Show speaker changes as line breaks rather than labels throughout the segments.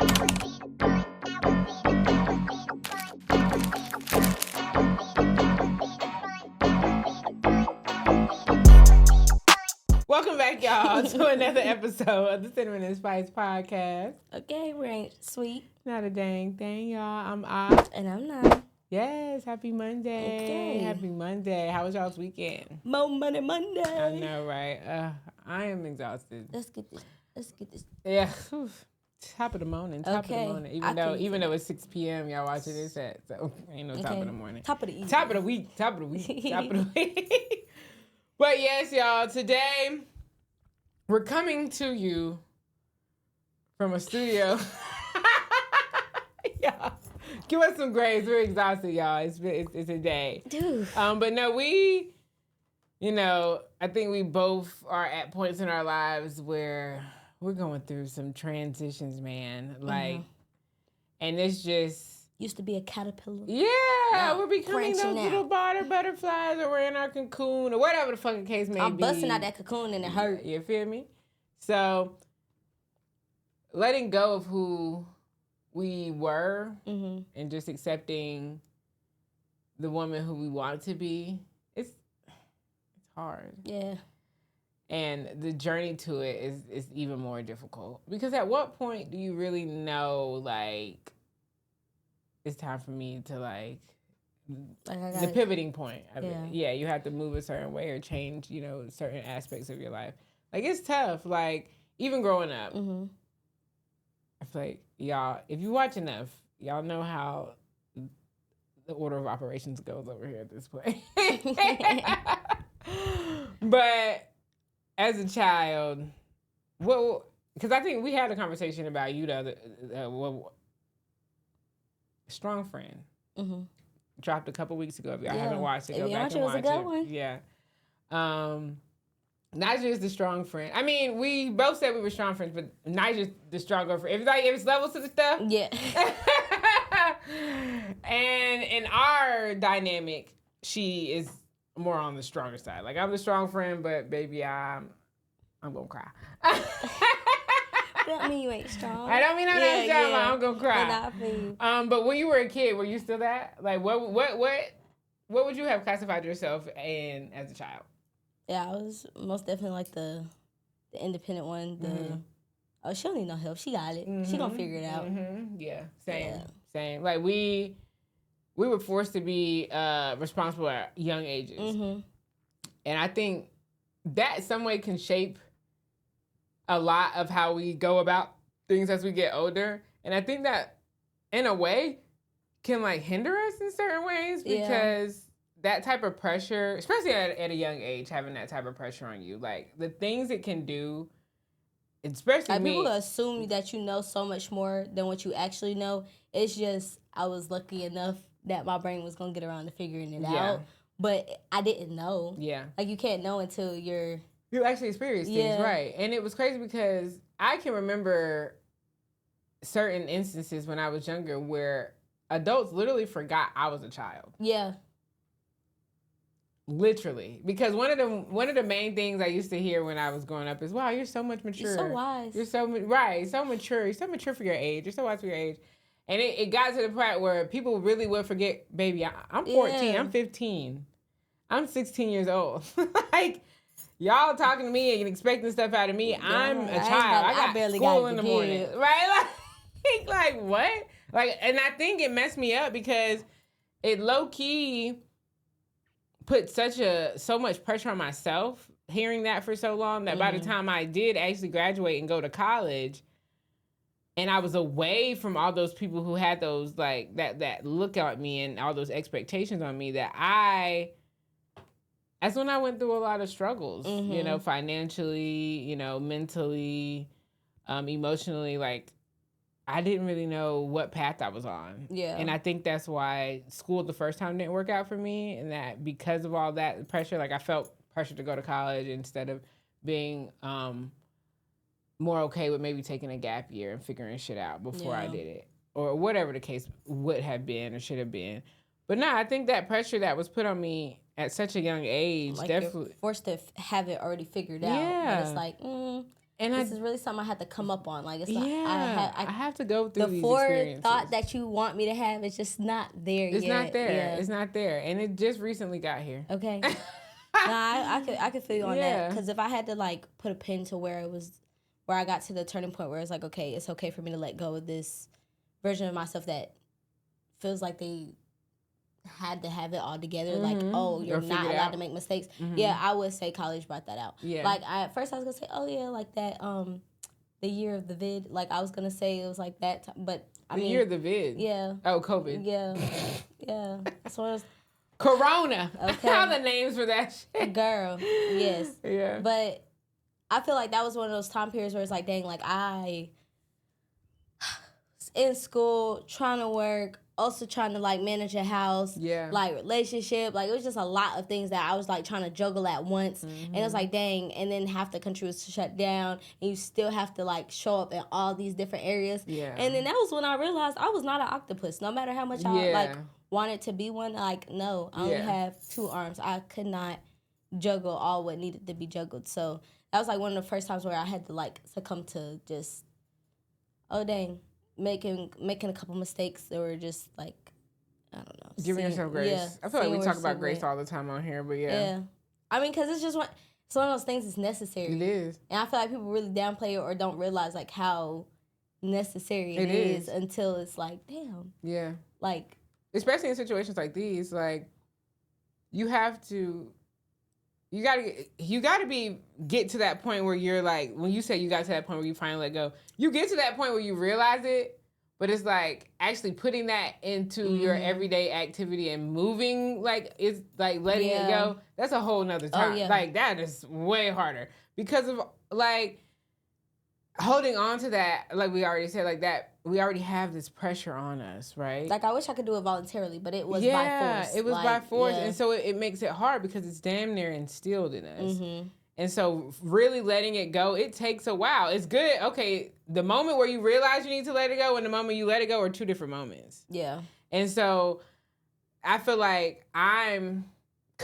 Welcome back, y'all, to another episode of the Cinnamon and Spice Podcast.
Okay, we ain't sweet.
Not a dang thing, y'all. I'm off.
And I'm not.
Yes, happy Monday.
Okay.
Happy Monday. How was y'all's weekend?
Mo Monday Monday.
I know, right? I am exhausted.
Let's get this.
Yeah. Whew. Top of the morning. Top of the morning. Even though it's 6 p.m., y'all watching this at, so ain't no top of the morning.
Top of the evening.
Top of the week. Top of the week. Top of the week. But yes, y'all, today we're coming to you from a studio. Yeah. Give us some grace. We're exhausted, y'all. It's a day.
Dude.
But no, I think we both are at points in our lives where we're going through some transitions, man. Like, and it's just...
Used to be a caterpillar.
Yeah, we're becoming those
branching
little butterflies, or we're in our cocoon, or whatever the fucking case may be.
I'm busting out that cocoon and it hurt.
You feel me? So, letting go of who we were and just accepting the woman who we want to be, it's hard.
Yeah.
And the journey to it is even more difficult. Because at what point do you really know, like, it's time for me to, the pivoting point of it. Yeah, you have to move a certain way or change, certain aspects of your life. Like, it's tough. Like, even growing up, I feel like, y'all, if you watch enough, y'all know how the order of operations goes over here at this point. But as a child, because I think we had a conversation about you Strong Friend. Dropped a couple weeks ago. If y'all haven't watched it, go back and watch it. Good one. Yeah. Niger's the strong friend. I mean, we both said we were strong friends, but Niger's the stronger friend. It's levels to the stuff.
Yeah.
And in our dynamic, she is more on the stronger side. Like, I'm the strong friend, but baby, I'm gonna cry.
That don't mean you ain't strong.
I don't mean I'm not strong. Yeah. I'm gonna cry.
Not for you.
But when you were a kid, were you still that? Like, what would you have classified yourself in as a child?
Yeah, I was most definitely like the independent one. She don't need no help. She got it. She gonna figure it out.
Yeah, same. Like, we were forced to be responsible at young ages, and I think that some way can shape a lot of how we go about things as we get older. And I think that, in a way, can, hinder us in certain ways because that type of pressure, especially at a young age, having that type of pressure on you, like, the things it can do, especially me.
People assume that you know so much more than what you actually know. It's just, I was lucky enough that my brain was going to get around to figuring it out. But I didn't know. Yeah. Like, you can't know until you
actually experience things, right? And it was crazy because I can remember certain instances when I was younger where adults literally forgot I was a child. Yeah. Literally. Because one of the main things I used to hear when I was growing up is, wow, you're so much mature.
You're so wise.
You're so mature. You're so mature for your age. You're so wise for your age. And it got to the point where people really would forget, baby, I'm 14, I'm 15. I'm 16 years old. Like, y'all talking to me and expecting stuff out of me. I'm a child. I got barely school in the morning. Right? Like, what? Like, and I think it messed me up because it low-key put so much pressure on myself, hearing that for so long, that by the time I did actually graduate and go to college, and I was away from all those people who had those, like, that look at me and all those expectations on me, that's when I went through a lot of struggles, financially, mentally, emotionally. Like, I didn't really know what path I was on. Yeah. And I think that's why school the first time didn't work out for me. And that because of all that pressure, like, I felt pressure to go to college instead of being more okay with maybe taking a gap year and figuring shit out before I did it. Or whatever the case would have been or should have been. But no, I think that pressure that was put on me at such a young age,
like,
definitely
you're forced to have it already figured out.
Yeah.
But it's like, And this is really something I had to come up on. Like, it's not,
I have to go through these experiences.
The forethought that you want me to have is just not there yet.
It's not there. Yeah. It's not there. And it just recently got here.
Okay. No, I could feel you on that. Because if I had to, like, put a pin to where I got to the turning point where it's like, okay, it's okay for me to let go of this version of myself that feels like they had to have it all together. Like, oh, you're not allowed to make mistakes. Yeah, I would say college brought that out. Yeah. Like, at first I was going to say, oh, yeah, like that, the year of the vid. Like, I was going to say it was like that time. But, I mean.
The year of the vid?
Yeah.
Oh, COVID.
Yeah. Yeah. So it was.
Corona. Okay. How the names for that shit.
Girl. Yes.
Yeah.
But I feel like that was one of those time periods where it's like, dang, like I was in school, trying to work, also trying to like manage a house, like relationship. Like it was just a lot of things that I was like trying to juggle at once. And it was like, dang, and then half the country was shut down and you still have to like show up in all these different areas. Yeah. And then that was when I realized I was not an octopus. No matter how much I like wanted to be one, like no, I only have 2 arms. I could not juggle all what needed to be juggled. So that was like one of the first times where I had to like succumb to just, oh dang, making a couple mistakes that were just like, I don't know.
Giving yourself grace. Yeah, I feel like we talk about grace all the time on here, but yeah.
I mean, because it's one of those things that's necessary.
It is.
And I feel like people really downplay it or don't realize like how necessary it is until it's like, damn.
Yeah.
Like.
Especially in situations like these, like, you gotta get to that point where you're like, when you say you got to that point where you finally let go, you get to that point where you realize it, but it's like actually putting that into your everyday activity and moving, like, it's like letting it go. That's a whole nother time. Like, that is way harder because of like holding on to that, like we already said, like that, we already have this pressure on us, right?
Like, I wish I could do it voluntarily, but it was by force.
It was by force. And so it makes it hard because it's damn near instilled in us. And so really letting it go, it takes a while. It's good. Okay, the moment where you realize you need to let it go and the moment you let it go are 2 different moments.
Yeah.
And so I feel like I'm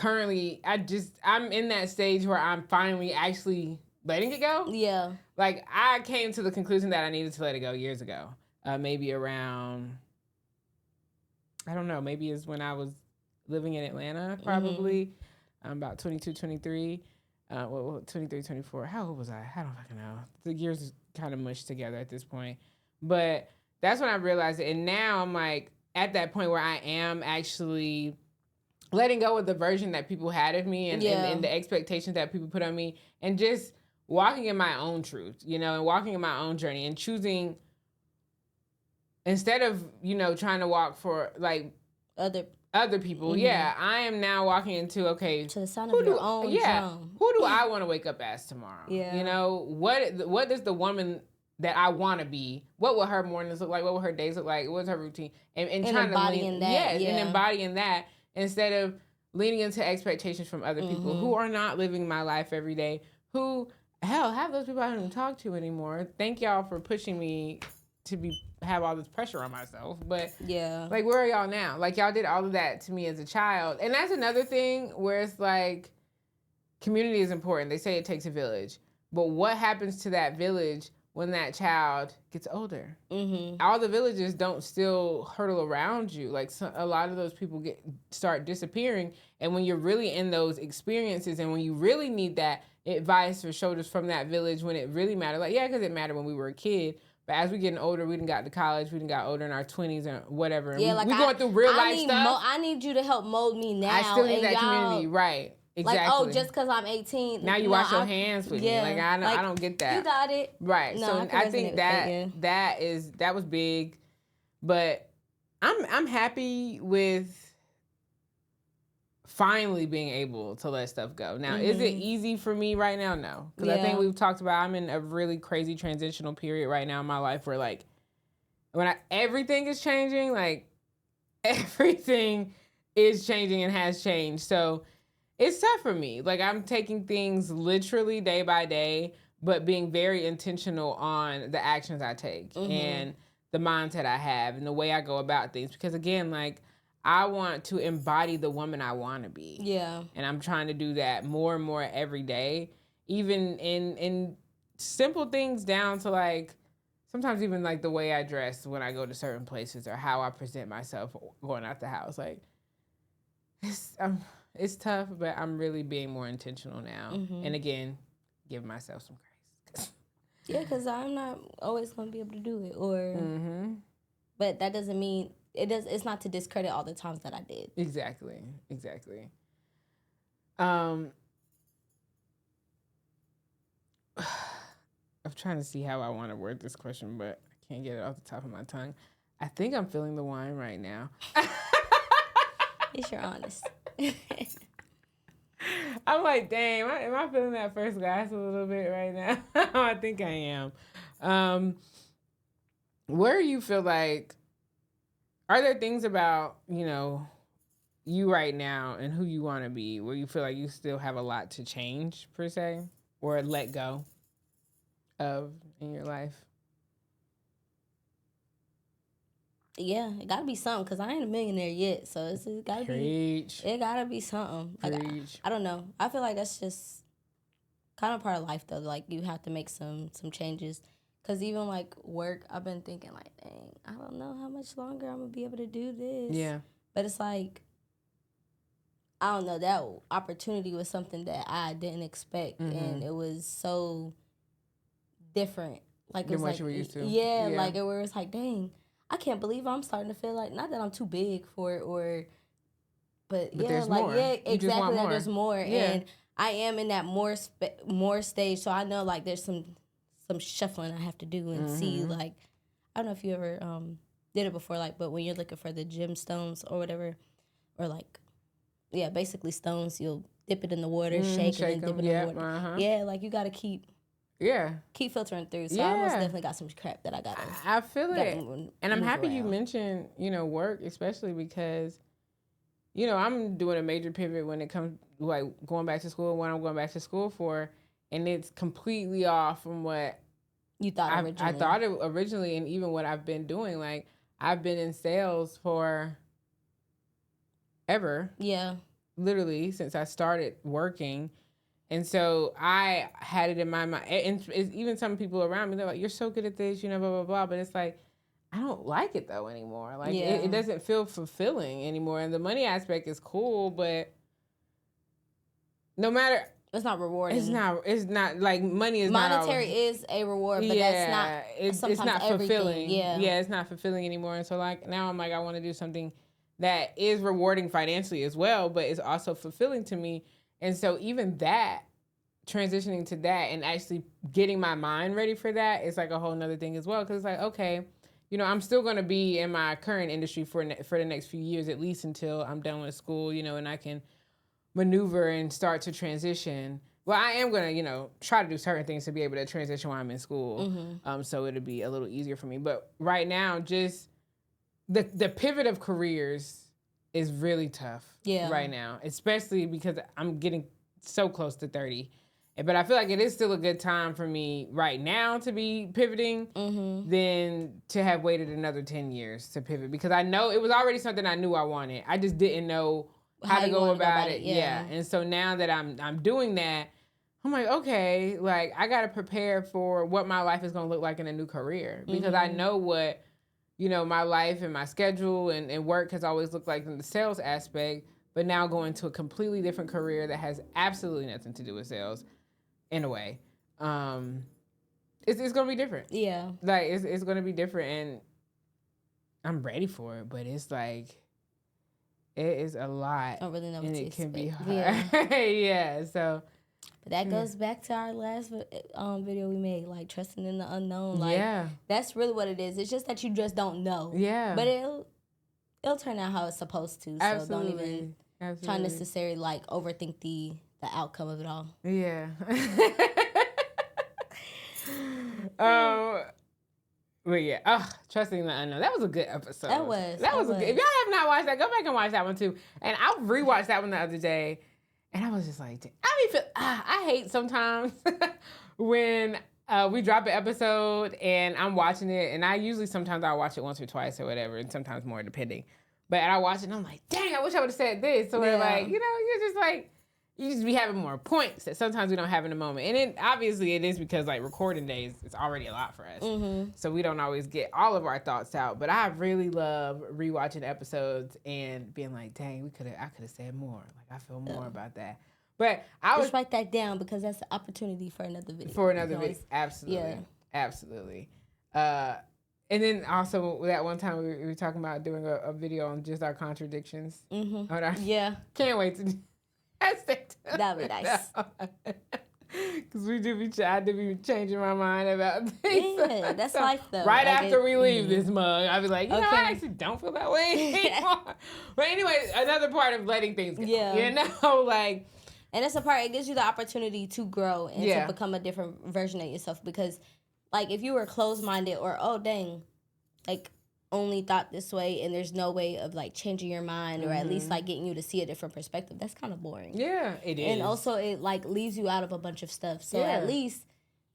in that stage where I'm finally actually letting it go.
Yeah.
Like, I came to the conclusion that I needed to let it go years ago. Maybe around, I don't know, maybe it's when I was living in Atlanta, probably. About 22, 23. 23, 24. How old was I? I don't fucking know. The years kind of mushed together at this point. But that's when I realized it. And now I'm like at that point where I am actually letting go of the version that people had of me and the expectations that people put on me and just walking in my own truth, you know, and walking in my own journey and choosing, instead of, you know, trying to walk for like other people. Yeah, I am now walking into, okay,
to the sound of your own drum.
Who do I want to wake up as tomorrow? Yeah. You know, what is the woman that I want to be? What will her mornings look like? What will her days look like? What's her routine? And trying
embodying
to and embodying that instead of leaning into expectations from other people who are not living my life every day, who, hell, half those people I don't even talk to anymore. Thank y'all for pushing me to have all this pressure on myself. But like, where are y'all now? Like, y'all did all of that to me as a child. And that's another thing where it's like, community is important. They say it takes a village. But what happens to that village when that child gets older? All the villages don't still hurdle around you. Like, a lot of those people start disappearing. And when you're really in those experiences and when you really need that advice or shoulders from that village, when it really mattered, like, because it mattered when we were a kid. But as we getting older, we done got to college, we done got older in our 20s or whatever. And we going through real life stuff.
I need you to help mold me now.
I still need that community, right. Exactly.
Like, oh, just because I'm 18.
Now you wash your hands with me. Like, I don't get that.
You got it.
Right. No, so I think that was big. But I'm happy with finally being able to let stuff go. Now, is it easy for me right now? No. Because I think we've talked about, I'm in a really crazy transitional period right now in my life where, like, everything is changing, like, everything is changing and has changed. So it's tough for me. Like, I'm taking things literally day by day, but being very intentional on the actions I take and the mindset I have and the way I go about things. Because, again, like, I want to embody the woman I want to be. Yeah. And I'm trying to do that more and more every day, even in simple things down to like sometimes even like the way I dress when I go to certain places or how I present myself going out the house. Like it's tough, but I'm really being more intentional now. Mm-hmm. And again, give myself some grace.
Yeah, because I'm not always going to be able to do it. Or, but that doesn't mean it's not to discredit all the times that I did.
Exactly. I'm trying to see how I want to word this question, but I can't get it off the top of my tongue. I think I'm feeling the wine right now.
It's your honest.
I'm like, dang, am I feeling that first glass a little bit right now? I think I am. Where you feel like, are there things about, you right now and who you want to be where you feel like you still have a lot to change, per se, or let go of in your life?
Yeah, it gotta be something because I ain't a millionaire yet, so it gotta be something. Like I don't know. I feel like that's just kind of part of life though. Like you have to make some changes. Cause even like work, I've been thinking like, dang, I don't know how much longer I'm gonna be able to do this.
Yeah.
But it's like, I don't know, that opportunity was something that I didn't expect, and it was so different. Like it was
what
like
you were used to.
Yeah, like it was like, dang, I can't believe I'm starting to feel like, not that I'm too big for it, but yeah,
there's
like
more.
Yeah, exactly.
That
there's more,
yeah.
And I am in that more stage, so I know like there's some shuffling I have to do and see. Like I don't know if you ever did it before, like, but when you're looking for the gemstones or whatever, or like basically stones, you'll dip it in the water, shake and then dip it in the water. Yeah, like you gotta keep filtering through. So I almost definitely got some crap that I gotta.
I feel it, and I'm happy you mentioned work, especially because I'm doing a major pivot when it comes like going back to school, what I'm going back to school for, and it's completely off from what
you thought originally.
I thought it originally, and even what I've been doing. Like I've been in sales for ever.
Yeah.
Literally since I started working. And so I had it in my mind, and even some people around me, they're like, you're so good at this, blah, blah, blah. But it's like, I don't like it though anymore. Like it doesn't feel fulfilling anymore. And the money aspect is cool, but no matter.
It's not rewarding.
It's not like money is
monetary is a reward, but that's not.
It's not fulfilling.
Everything. Yeah,
it's not fulfilling anymore. And so like now I'm like, I want to do something that is rewarding financially as well, but is also fulfilling to me. And so even that, transitioning to that and actually getting my mind ready for that is like a whole nother thing as well. Because it's like, okay, I'm still going to be in my current industry for the next few years, at least until I'm done with school, and I can maneuver and start to transition. Well, I am going to, try to do certain things to be able to transition while I'm in school. So it'll be a little easier for me. But right now, just the pivot of careers is really tough right now, especially because I'm getting so close to 30. But I feel like it is still a good time for me right now to be pivoting than to have waited another 10 years to pivot, because I know it was already something I knew I wanted. I just didn't know how to go about it. Yeah. And so now that I'm doing that, I'm like, okay, like I got to prepare for what my life is going to look like in a new career, because I know what, my life and my schedule and work has always looked like in the sales aspect, but now going to a completely different career that has absolutely nothing to do with sales in a way. It's going to be different.
Yeah.
Like it's going to be different, and I'm ready for it, but it's like, it is a lot.
I don't really know what
and
to
it
expect.
Can be hard. Yeah. So.
But that goes back to our last video we made, like trusting in the unknown. Like that's really what it is. It's just that you just don't know.
Yeah.
But it'll turn out how it's supposed to. So
Absolutely.
Don't even try necessarily like overthink the outcome of it all.
Yeah. But yeah, trusting the unknown. That was a good episode. That was a good. If y'all have not watched that, go back and watch that one too. And I rewatched that one the other day, and I was just like, I hate sometimes when we drop an episode and I'm watching it, and sometimes I'll watch it once or twice or whatever, and sometimes more depending. But I watch it and I'm like, dang, I wish I would have said this. So we're like, you're just like, you just be having more points that sometimes we don't have in the moment. And then obviously it is because like recording days, it's already a lot for us. Mm-hmm. So we don't always get all of our thoughts out. But I really love rewatching episodes and being like, dang, I could have said more. Like I feel more about that. But I
just write that down because that's an opportunity for another video.
Absolutely. Yeah. Absolutely. And then also that one time we were talking about doing a video on just our contradictions. Mm-hmm.
Yeah.
Can't wait to
that'd be nice.
Because I do be changing my mind about things.
Yeah, that's life though.
Right like after we leave this mug, I'll be like, I actually don't feel that way anymore. But anyway, another part of letting things go. Yeah. You know, like.
And that's a part, it gives you the opportunity to grow and to become a different version of yourself. Because, like, if you were closed-minded or, oh, dang, like, only thought this way and there's no way of, like, changing your mind or at least, like, getting you to see a different perspective, that's kind of boring.
Yeah, it is.
And also, it, like, leaves you out of a bunch of stuff. So, at least,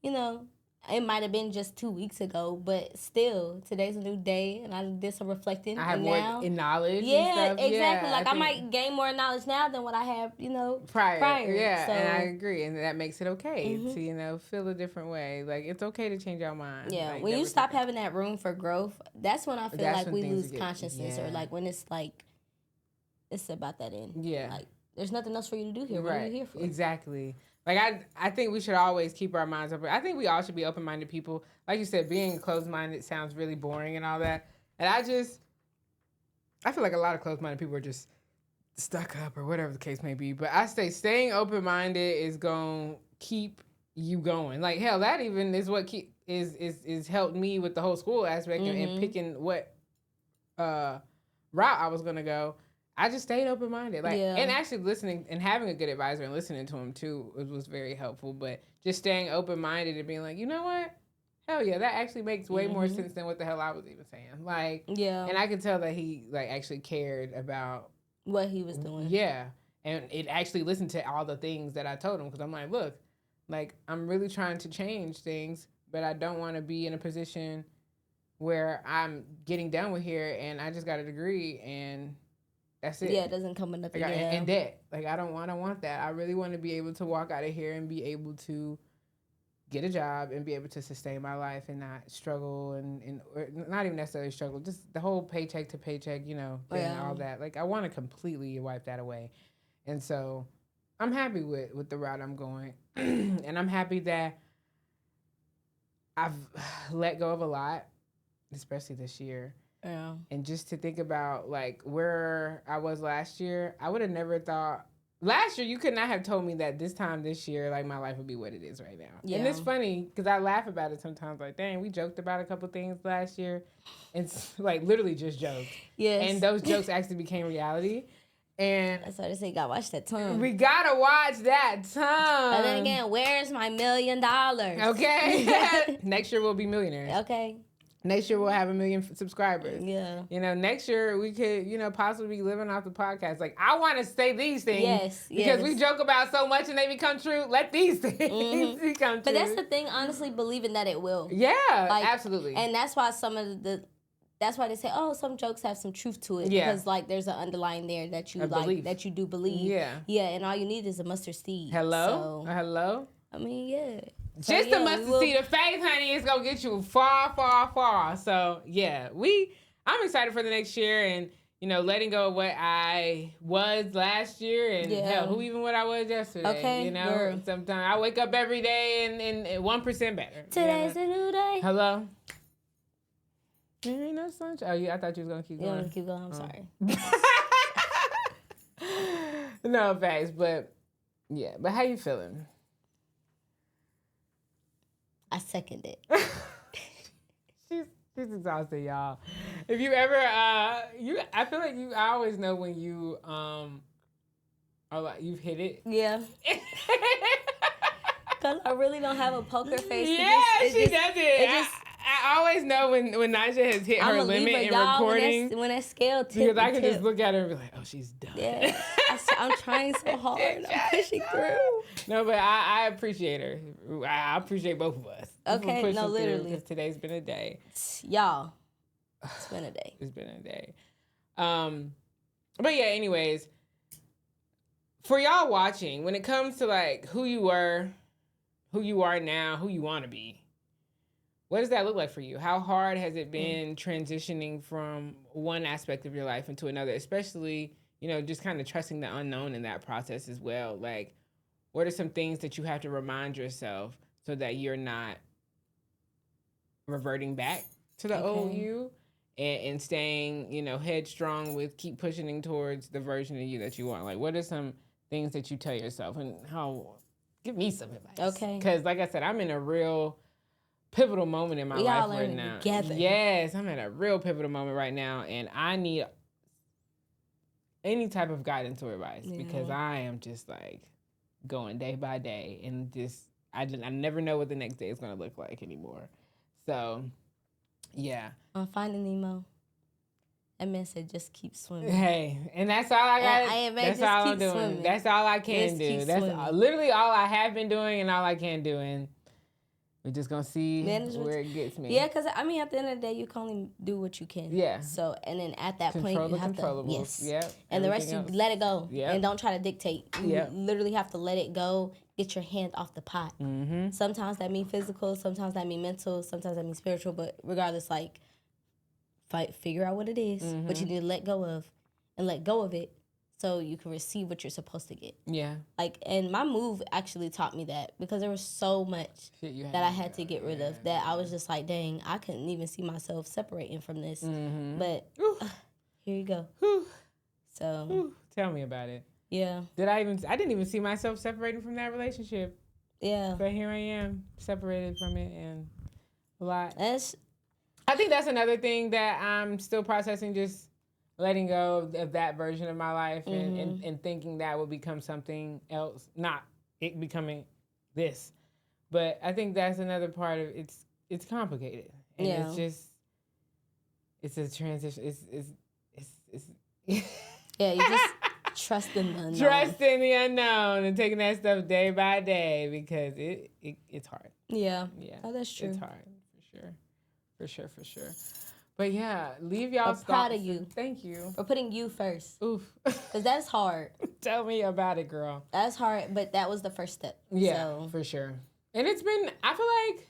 you know, it might have been just 2 weeks ago, but still, today's a new day, and I did some reflecting.
I have more knowledge.
Yeah,
and stuff.
Exactly.
Yeah,
like I might gain more knowledge now than what I have, you know,
prior. Yeah, so, and I agree, and that makes it okay to, you know, feel a different way. Like it's okay to change our mind.
Yeah,
like,
when you stop having that room for growth, that's when I feel like we lose consciousness, or like when it's like it's about that end. Yeah, like there's nothing else for you to do here. What are you here for?
Exactly. Like, I think we should always keep our minds open. I think we all should be open-minded people. Like you said, being closed-minded sounds really boring and all that. And I feel like a lot of closed-minded people are just stuck up or whatever the case may be. But I say staying open-minded is going to keep you going. Like, hell, that even is what is helped me with the whole school aspect and picking what route I was going to go. I just stayed open-minded, and actually listening and having a good advisor and listening to him too was very helpful. But just staying open-minded and being like, you know what, hell yeah, that actually makes way more sense than what the hell I was even saying. Like, and I could tell that he like actually cared about
what he was doing.
Yeah, and it actually listened to all the things that I told him because I'm like, look, like I'm really trying to change things, but I don't want to be in a position where I'm getting done with here and I just got a degree and. That's it.
Yeah, it doesn't come with nothing.
And debt. Like I don't want that. I really want to be able to walk out of here and be able to get a job and be able to sustain my life and not struggle and or not even necessarily struggle. Just the whole paycheck to paycheck, you know, thing and all that. Like I want to completely wipe that away. And so I'm happy with the route I'm going. And I'm happy that I've let go of a lot, especially this year. Yeah. And just to think about like where I was last year, I would have never thought last year you could not have told me that this time this year like my life would be what it is right now. Yeah. And it's funny because I laugh about it sometimes like, dang, we joked about a couple things last year. It's like literally just jokes. Yes. And those jokes actually became reality. And
that's why they say you gotta watch that tongue.
We gotta watch that tongue.
But then again, where's my $1 million?
Okay. Next year we'll be millionaires.
Okay.
Next year we'll have 1 million subscribers.
Yeah.
You know, next year we could, you know, possibly be living off the podcast. Like, I want to say these things. Because we joke about so much and they become true. Let these things become true.
But that's the thing, honestly, believing that it will.
Yeah, like, absolutely.
And that's why that's why they say, oh, some jokes have some truth to it. Yeah. Because, like, there's an underlying there that you that you do believe. Yeah. Yeah, and all you need is a mustard seed.
Hello? Hello?
I mean, yeah.
Just the mustard seed of faith, honey, is going to get you far, far, far. So, yeah, I'm excited for the next year and, you know, letting go of what I was last year and, hell, who even what I was yesterday. Okay, you know, sometimes I wake up every day and 1% better.
Today's a new day.
Hello? There ain't no sunshine. Oh, yeah, I thought you was going to keep going.
Yeah, keep going. I'm sorry.
No, thanks, but, yeah. But how you feeling?
I second it.
She's exhausted, y'all. If you ever, I feel like I always know when you, are like, you've hit it.
Yeah. Because I really don't have a poker face.
Yeah, she does it. I always know when Naja has hit her limit in recording.
When that scale tips.
Because I can just look at her and be like, oh, she's done.
Yeah. I'm trying so hard. I'm pushing through.
No, but I appreciate her. I appreciate both of us.
Okay, no, literally.
Because today's been a day.
Y'all, it's been a day.
It's been a day. But yeah, anyways, for y'all watching, when it comes to like who you were, who you are now, who you want to be, what does that look like for you? How hard has it been transitioning from one aspect of your life into another, especially, you know, just kind of trusting the unknown in that process as well? Like, what are some things that you have to remind yourself so that you're not reverting back to the old you and staying, you know, headstrong with keep pushing towards the version of you that you want? Like, what are some things that you tell yourself, and how, give me some advice. Okay. Because like I said, I'm in a real pivotal moment in my life right now. Together. Yes, I'm at a real pivotal moment right now, and I need any type of guidance or advice because I am just like going day by day, and just I never know what the next day is going to look like anymore. So, yeah.
I'm Finding Nemo. That man said, just keep swimming.
Hey, and that's all I got. That's all I'm doing. Swimming. That's all I can do. That's literally all I have been doing and all I can do. And we're just going to see where it gets me.
Yeah, because, I mean, at the end of the day, you can only do what you can. Yeah. So, and then at that point, you have to, yes. Yep. And the rest, you let it go. Yep. And don't try to dictate. You literally have to let it go. Get your hand off the pot. Mm-hmm. Sometimes that means physical. Sometimes that means mental. Sometimes that means spiritual. But regardless, like, figure out what it is, but you need to let go of, and let go of it so you can receive what you're supposed to get. Yeah. Like, and my move actually taught me that, because there was so much that I had to get rid of that I was just like, dang, I couldn't even see myself separating from this. Mm-hmm. But here you go. Whew. So. Whew.
Tell me about it. Yeah. I didn't even see myself separating from that relationship. Yeah. But here I am, separated from it, and a lot. I think that's another thing that I'm still processing, just letting go of that version of my life and thinking that will become something else, not it becoming this. But I think that's another part of it's complicated. And it's just, it's a transition. It's
yeah, you just trust in the unknown.
Trust in the unknown and taking that stuff day by day, because it's hard.
Yeah. Yeah. Oh, that's true.
It's hard, for sure. For sure. But yeah, leave y'all.
I'm proud of you.
Thank you.
For putting you first. Oof. Because that's hard.
Tell me about it, girl.
That's hard, but that was the first step.
Yeah, so. For sure. And it's been, I feel like,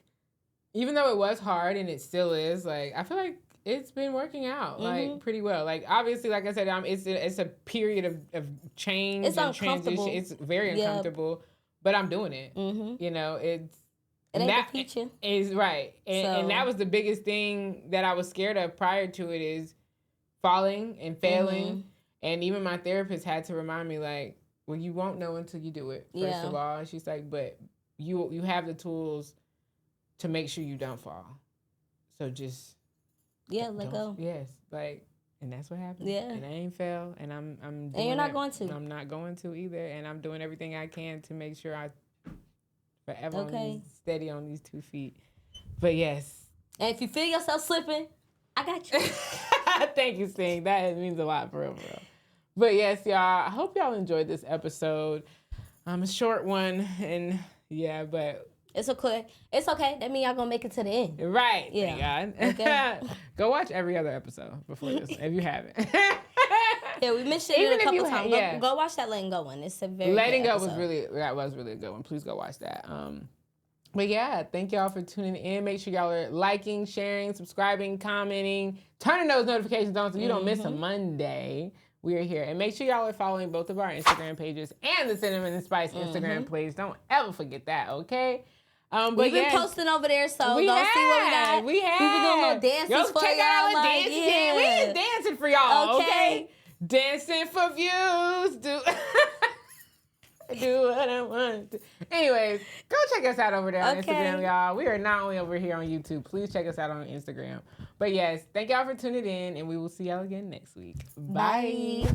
even though it was hard and it still is, like, I feel like it's been working out, like, pretty well. Like, obviously, like I said, it's a period of change and transition. It's very uncomfortable, but I'm doing it. Mm-hmm. You know,
it ain't that teaching.
Is right. And that was the biggest thing that I was scared of prior to it, is falling and failing. Mm-hmm. And even my therapist had to remind me, like, well, you won't know until you do it, first of all. And she's like, but you have the tools to make sure you don't fall. So just
let go.
Yes. Like, and that's what happened. Yeah. And I ain't fail, and I'm doing
and you're not going to.
I'm not going to either, and I'm doing everything I can to make sure I forever steady on these 2 feet. But yes.
And if you feel yourself slipping, I got you.
Thank you, Sting. That means a lot for real. But yes, y'all, I hope y'all enjoyed this episode. A short one, and but
it's okay. It's okay. That means y'all gonna make it to the end.
Right. Yeah. Thank God. Okay. Go watch every other episode before this if you haven't.
Yeah, we mentioned it a couple times. Go watch that Letting Go one. It's a very
Letting Go was really a good one. Please go watch that. But yeah, thank y'all for tuning in. Make sure y'all are liking, sharing, subscribing, commenting, turning those notifications on so you don't miss a Monday. We are here. And make sure y'all are following both of our Instagram pages and the Cinnamon and Spice Instagram page. Don't ever forget that, okay?
We've been posting over there, so go see what we got.
We have.
We've been doing little dances for
check
y'all.
Out all the dances. We is dancing for y'all, okay? Dancing for views. Do what I want to. Anyways, go check us out over there on Instagram, y'all. We are not only over here on YouTube. Please check us out on Instagram. But yes, thank y'all for tuning in, and we will see y'all again next week. Bye.